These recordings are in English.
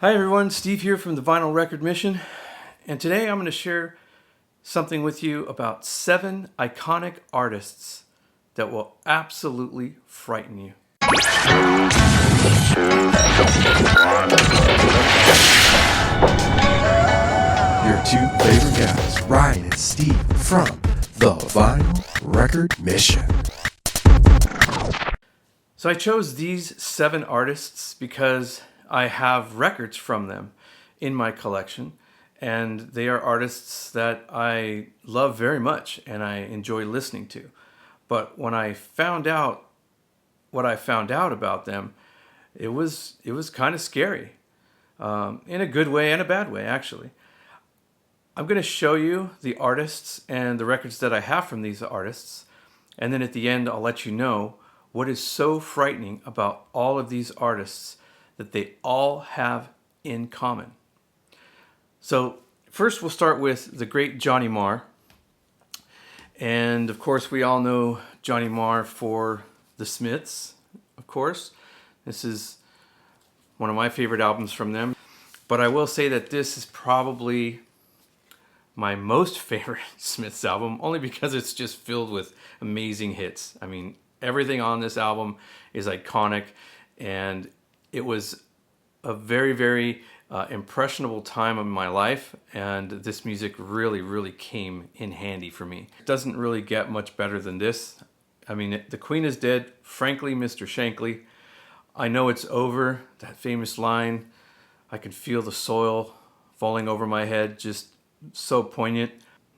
Hi everyone, Steve here from the Vinyl Record Mission, and today I'm going to share something with you about 7 iconic artists that will absolutely frighten you. Your two favorite guys, Ryan and Steve from the Vinyl Record Mission. So I chose these 7 artists because I have records from them in my collection, and they are artists that I love very much and I enjoy listening to. But when I found out what I found out about them, it was kind of scary, in a good way and a bad way, actually. I'm going to show you the artists and the records that I have from these artists, and then at the end I'll let you know what is so frightening about all of these artists that they all have in common. So first we'll start with the great Johnny Marr. And of course we all know Johnny Marr for The Smiths, of course. This is one of my favorite albums from them. But I will say that this is probably my most favorite Smiths album, only because it's just filled with amazing hits. I mean, everything on this album is iconic, and it was a very, very impressionable time of my life, and this music really, really came in handy for me. It doesn't really get much better than this. I mean, The Queen is Dead, frankly, Mr. Shankly. I know it's over, that famous line, I can feel the soil falling over my head, just so poignant.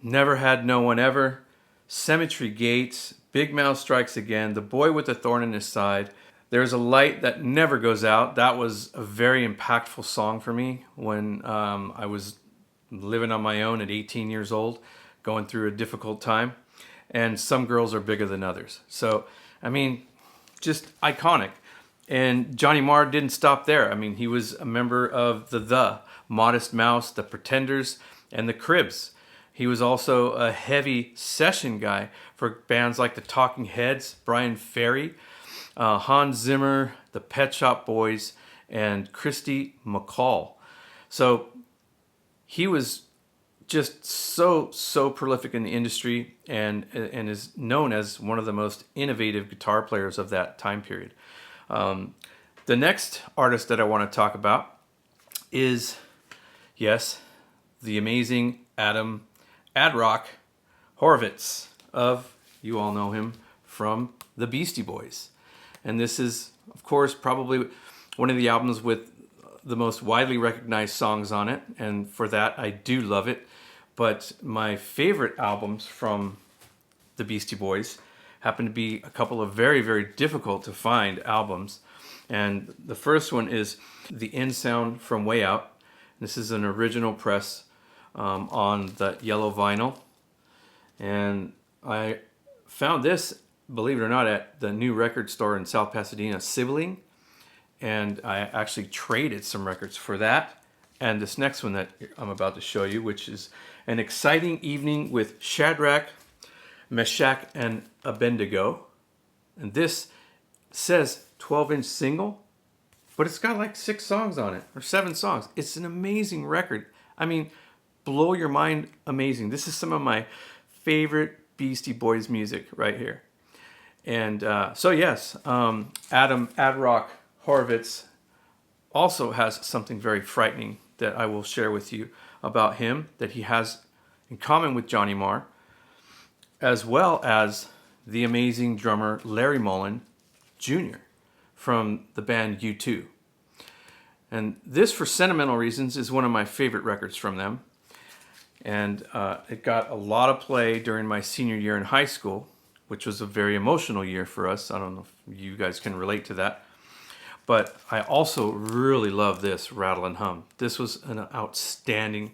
Never Had No One Ever, Cemetery Gates, Big Mouth Strikes Again, The Boy with the Thorn in His Side, There's a Light That Never Goes Out. That was a very impactful song for me when I was living on my own at 18 years old, going through a difficult time. And Some Girls Are Bigger Than Others. So, I mean, just iconic. And Johnny Marr didn't stop there. I mean, he was a member of the Modest Mouse, The Pretenders, and the Cribs. He was also a heavy session guy for bands like the Talking Heads, Brian Ferry, Hans Zimmer, the Pet Shop Boys, and Christy McCall. So he was just so prolific in the industry and is known as one of the most innovative guitar players of that time period. The next artist that I want to talk about is, yes, the amazing Adam Ad Rock Horowitz you all know him from the Beastie Boys. And this is, of course, probably one of the albums with the most widely recognized songs on it. And for that, I do love it. But my favorite albums from the Beastie Boys happen to be a couple of very, very difficult to find albums. And the first one is The In Sound from Way Out. This is an original press on the yellow vinyl. And I found this, believe it or not, at the new record store in South Pasadena, Sibling. And I actually traded some records for that. And this next one that I'm about to show you, which is An Exciting Evening with Shadrach, Meshach, and Abednego. And this says 12-inch single, but it's got like 6 songs on it, or 7 songs. It's an amazing record. I mean, blow your mind amazing. This is some of my favorite Beastie Boys music right here. And so yes, Adam Ad Rock Horowitz also has something very frightening that I will share with you about him that he has in common with Johnny Marr, as well as the amazing drummer Larry Mullen Jr. from the band U2. And this, for sentimental reasons, is one of my favorite records from them. And it got a lot of play during my senior year in high school, which was a very emotional year for us. I don't know if you guys can relate to that. But I also really love this, Rattle and Hum. This was an outstanding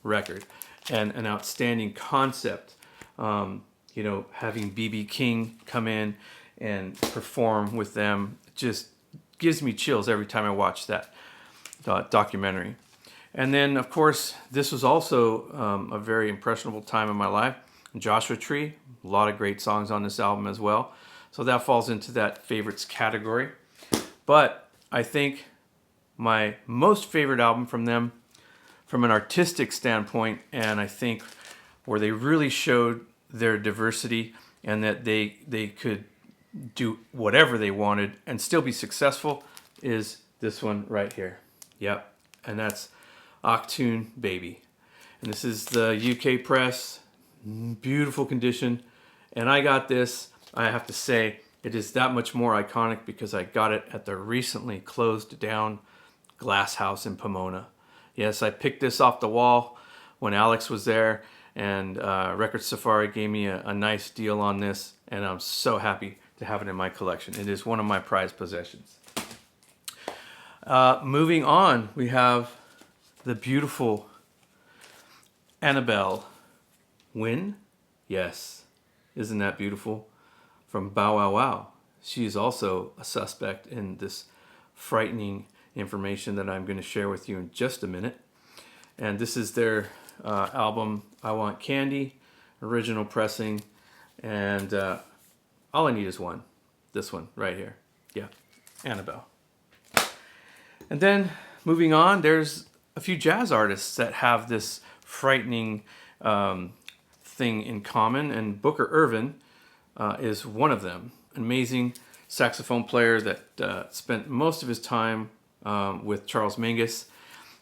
record and an outstanding concept. Having B.B. King come in and perform with them just gives me chills every time I watch that documentary. And then, of course, this was also a very impressionable time in my life. Joshua Tree, a lot of great songs on this album as well. So that falls into that favorites category. But I think my most favorite album from them from an artistic standpoint, and I think where they really showed their diversity and that they could do whatever they wanted and still be successful, is this one right here. Yep, and that's Octoon Baby. And this is the UK press, beautiful condition. And I got this, I have to say, it is that much more iconic because I got it at the recently closed down Glass House in Pomona. Yes, I picked this off the wall when Alex was there, and Record Safari gave me a nice deal on this, and I'm so happy to have it in my collection. It is one of my prized possessions. Moving on, we have the beautiful Annabelle Wynn. Yes, isn't that beautiful? From Bow Wow Wow. She is also a suspect in this frightening information that I'm going to share with you in just a minute. And this is their album, I Want Candy, original pressing. And all I need is one. This one right here. Yeah, Annabelle. And then moving on, there's a few jazz artists that have this frightening thing in common. And Booker Ervin is one of them. An amazing saxophone player that spent most of his time with Charles Mingus,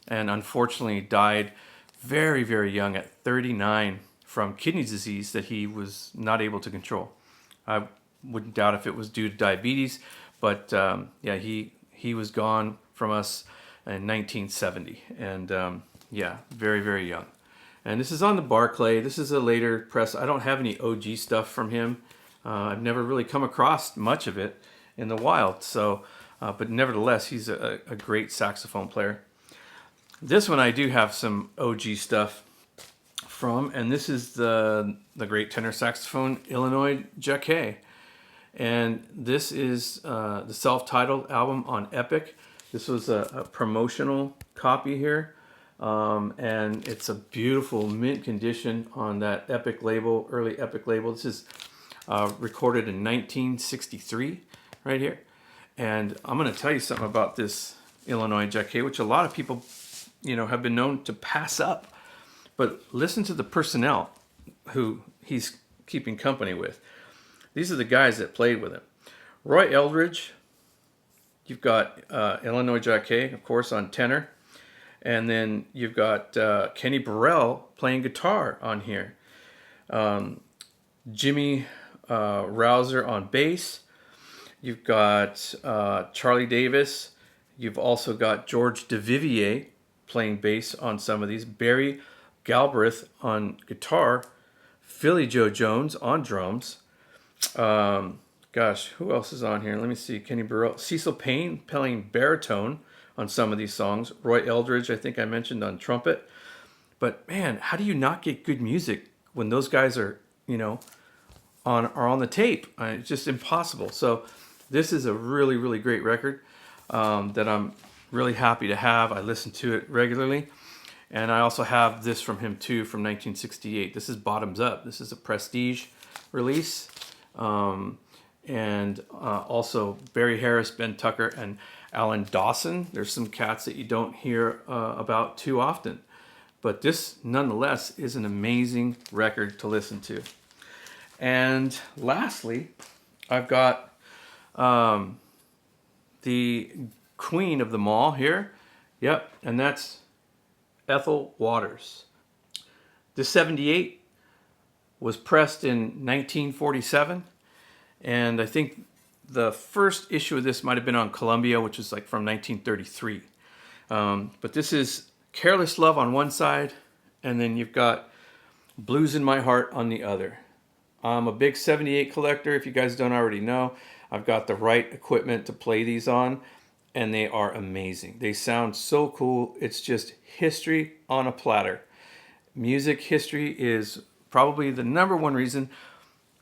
and unfortunately died very, very young at 39 from kidney disease that he was not able to control. I wouldn't doubt if it was due to diabetes, but yeah, he was gone from us in 1970, and yeah, very, very young. And this is on the Barclay. This is a later press. I don't have any OG stuff from him. I've never really come across much of it in the wild, so but nevertheless, he's a great saxophone player. This one I do have some OG stuff from, and this is the great tenor saxophone Illinois Jacquet. And this is the self-titled album on Epic. This was a promotional copy here, and it's a beautiful mint condition on that Epic label, early Epic label. This is recorded in 1963 right here. And I'm going to tell you something about this Illinois Jacquet, which a lot of people, have been known to pass up. But listen to the personnel who he's keeping company with. These are the guys that played with him. Roy Eldridge, you've got Illinois Jacquet, of course, on tenor. And then you've got Kenny Burrell playing guitar on here. Jimmy Rouser on bass. You've got Charlie Davis. You've also got George DeVivier playing bass on some of these. Barry Galbraith on guitar. Philly Joe Jones on drums. Gosh, who else is on here? Let me see. Kenny Burrell. Cecil Payne playing baritone on some of these songs. Roy Eldridge, I think I mentioned, on trumpet. But man, how do you not get good music when those guys are, on the tape? It's just impossible. So this is a really, really great record that I'm really happy to have. I listen to it regularly. And I also have this from him too, from 1968. This is Bottoms Up. This is a Prestige release. And also Barry Harris, Ben Tucker, and Alan Dawson. There's some cats that you don't hear about too often. But this, nonetheless, is an amazing record to listen to. And lastly, I've got the queen of them all here. Yep, and that's Ethel Waters. This 78 was pressed in 1947, and I think the first issue of this might have been on Columbia, which is like from 1933. But this is Careless Love on one side, and then you've got Blues in My Heart on the other. I'm a big 78 collector, if you guys don't already know. I've got the right equipment to play these on, and they are amazing. They sound so cool. It's just history on a platter. Music history is probably the number one reason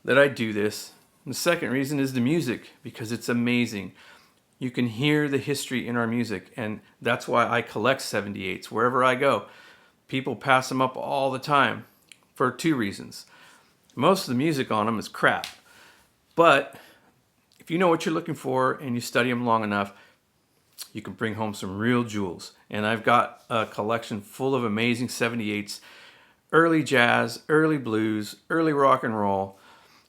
that I do this. And the second reason is the music, because it's amazing. You can hear the history in our music, and that's why I collect 78s wherever I go. People pass them up all the time for two reasons. Most of the music on them is crap, but if you know what you're looking for and you study them long enough, you can bring home some real jewels. And I've got a collection full of amazing 78s, early jazz, early blues, early rock and roll,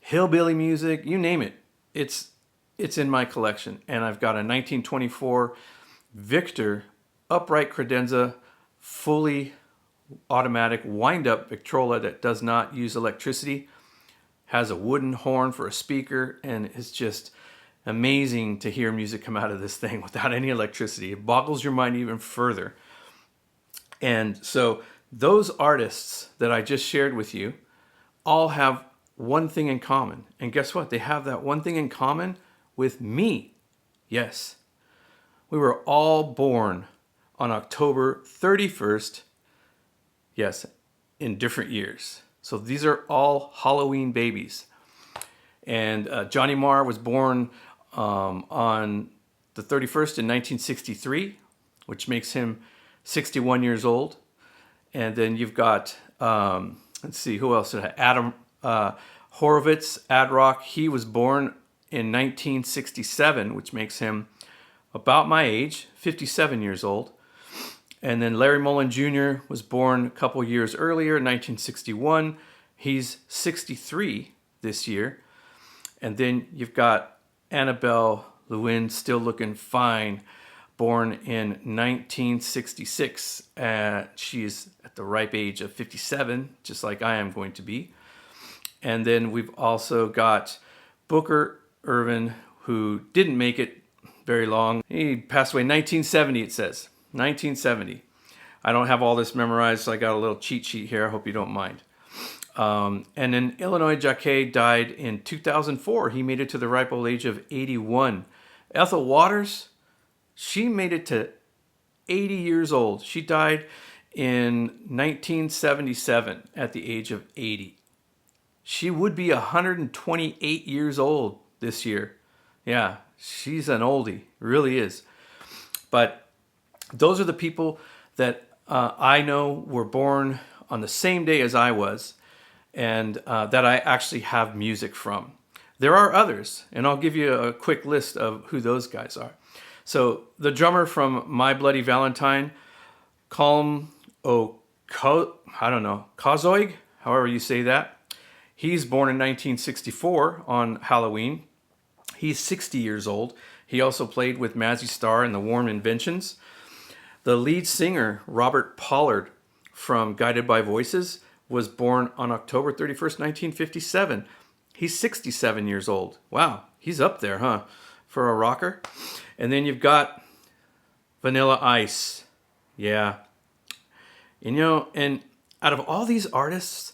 hillbilly music, you name it. It's in my collection. And I've got a 1924 Victor upright credenza, fully automatic wind-up Victrola that does not use electricity, has a wooden horn for a speaker, and it's just amazing to hear music come out of this thing without any electricity. It boggles your mind even further. And so those artists that I just shared with you all have one thing in common. And guess what? They have that one thing in common with me. Yes. We were all born on October 31st. Yes, in different years. So these are all Halloween babies. And Johnny Marr was born on the 31st in 1963, which makes him 61 years old. And then you've got, let's see, who else? Adam Horovitz, Ad-Rock. He was born in 1967, which makes him about my age, 57 years old. And then Larry Mullen Jr. was born a couple years earlier, 1961. He's 63 this year. And then you've got Annabelle Lewin, still looking fine, born in 1966. She's at the ripe age of 57, just like I am going to be. And then we've also got Booker Irvin, who didn't make it very long. He passed away in 1970, it says. 1970. I don't have all this memorized, so I got a little cheat sheet here. I hope you don't mind. And then Illinois Jacquet died in 2004. He made it to the ripe old age of 81. Ethel Waters, she made it to 80 years old. She died in 1977 at the age of 80. She would be 128 years old this year. Yeah, she's an oldie, really is. But those are the people that I know were born on the same day as I was, and that I actually have music from. There are others, and I'll give you a quick list of who those guys are. So the drummer from My Bloody Valentine, Colm Kozoig, however you say that. He's born in 1964 on Halloween. He's 60 years old. He also played with Mazzy Star in the Warm Inventions. The lead singer, Robert Pollard, from Guided by Voices, was born on October 31st, 1957. He's 67 years old. Wow, he's up there, huh, for a rocker? And then you've got Vanilla Ice. Yeah. And out of all these artists,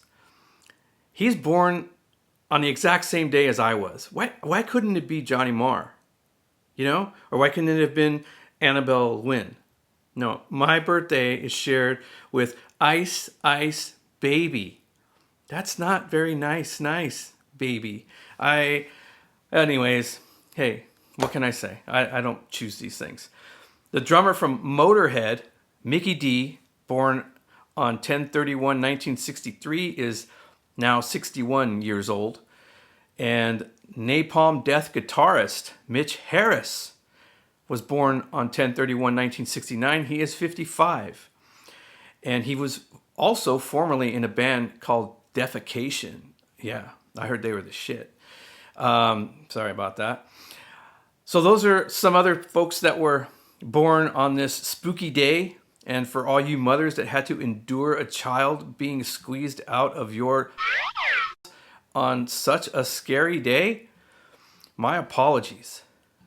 he's born on the exact same day as I was. Why couldn't it be Johnny Marr? Or why couldn't it have been Annabelle Lewin? No, my birthday is shared with Ice Ice Baby. That's not very nice, baby. Anyways, hey, what can I say? I don't choose these things. The drummer from Motorhead, Mickey D, born on 10/31/1963, is now 61 years old. And Napalm Death guitarist Mitch Harris was born on 10/31/1969. He is 55. And he was also formerly in a band called Defecation. Yeah, I heard they were the shit. Sorry about that. So those are some other folks that were born on this spooky day. And for all you mothers that had to endure a child being squeezed out of your on such a scary day, my apologies.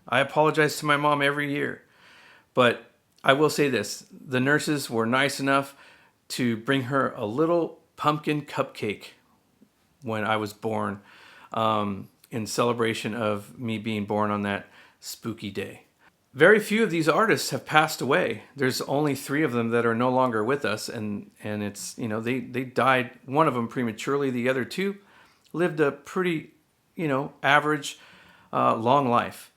I apologize to my mom every year. But I will say this. The nurses were nice enough to bring her a little pumpkin cupcake when I was born, in celebration of me being born on that spooky day. Very few of these artists have passed away. There's only 3 of them that are no longer with us, and it's, they died, one of them prematurely. The other 2 lived a pretty, average, long life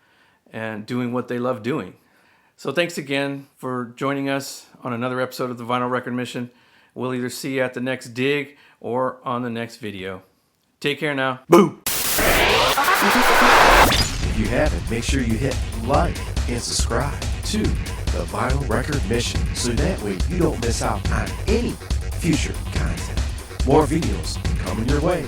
and doing what they love doing. So thanks again for joining us on another episode of the Vinyl Record Mission. We'll either see you at the next dig or on the next video. Take care now. Boo! If you haven't, make sure you hit like and subscribe to the Vinyl Record Mission so that way you don't miss out on any future content. More videos coming your way.